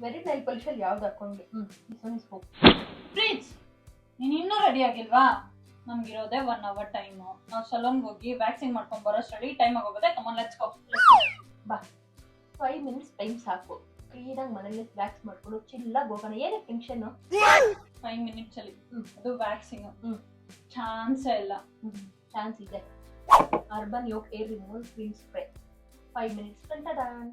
Very nail polish ಅಲ್ಲಿ ಯಾವ್ದು ಹಾಕೊಂಡ್ವಿ? ಪ್ರೀತ್, ನೀನ್ ಇನ್ನೂ ರೆಡಿ ಆಗಿಲ್ವಾ? ನಮ್ಗಿರೋದೇ 1 hour ಟೈಮು. ನಾವು ಸಲೂನ್ಗೆ ಹೋಗಿ ವ್ಯಾಕ್ಸಿನ್ ಮಾಡ್ಕೊಂಡ್ ಬರೋಷ್ಟರಲ್ಲಿ ಟೈಮ್ ಆಗೋಗುತ್ತೆ. Come on let's go. ಬಾ, 5 minutes ಟೈಮ್ ಸಾಕು. ಕ್ಲೀನಾಗಿ ಮನೇಲಿ ವ್ಯಾಕ್ಸ್ ಮಾಡ್ಕೊಂಡು ಚಿಲ್ಲಾಗಿ ಹೋಗೋಣ. ಏನೇ ಟೆನ್ಷನ್? 5 minutes ಅಲ್ಲಿ ಅದು ವ್ಯಾಕ್ಸಿಂಗ್ ಚಾನ್ಸೇ ಇಲ್ಲ. ಚಾನ್ಸ್ ಇದೆ. Urban Yog hair removal cream spray 5 minutes done.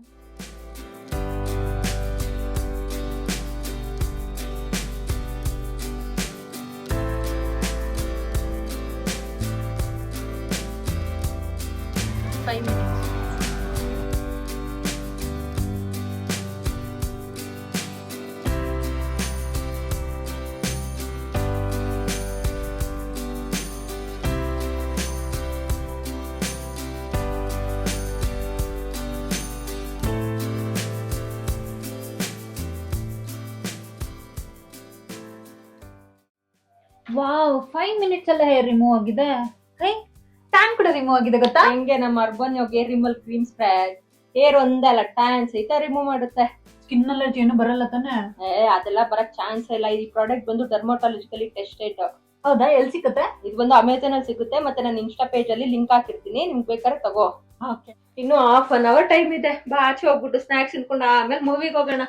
Wow, 5 minutes ಅಲ್ಲ ಹೇರ್ ರಿಮೂವ್ ಆಗಿದೆ. ಟ್ಯಾನ್ ಕೂಡ ರಿಮೂವ್ ಆಗಿದೆ ಗೊತ್ತಾ? ಹೆಂಗೆ ನಮ್ಮ urban Yog hair removal cream spray hair ಒಂದಲ್ಲ ಟ್ಯಾನ್ ಸಹಿತ ರಿಮೂವ್ ಮಾಡುತ್ತೆ. ಸ್ಕಿನ್ ಅಲರ್ಜಿ ಏನು ಬರಲ್ಲ ತಾನೆ? ಅದೆಲ್ಲ ಬರಕ್ ಚಾನ್ಸ್ ಇಲ್ಲ. ಈ ಪ್ರಾಡಕ್ಟ್ ಬಂದು ಡರ್ಮಟಾಲಜಿಕಲಿ ಟೆಸ್ಟೆಡ್. ಹೌದಾ? ಎಲ್ಲಿ ಸಿಗುತ್ತೆ? ಇದು ಬಂದು ಅಮೆಝಾನ್ ಅಲ್ಲಿ ಸಿಗುತ್ತೆ. ಮತ್ತೆ ನಾನು ಇನ್ಸ್ಟಾ ಪೇಜ್ ಅಲ್ಲಿ ಲಿಂಕ್ ಹಾಕಿರ್ತೀನಿ, ನಿಮ್ಗೆ ಬೇಕಾದ್ರೆ ತಗೋ. ಓಕೆ. ಇನ್ನು 1/2 hour ಟೈಮ್ ಇದೆ. ಬಾ, ಆಚೆ ಹೋಗ್ಬಿಟ್ಟು ಸ್ನಾಕ್ಸ್ ತಿನ್ಕೊಂಡು ಆಮೇಲೆ ಮೂವಿಗೆ ಹೋಗೋಣ.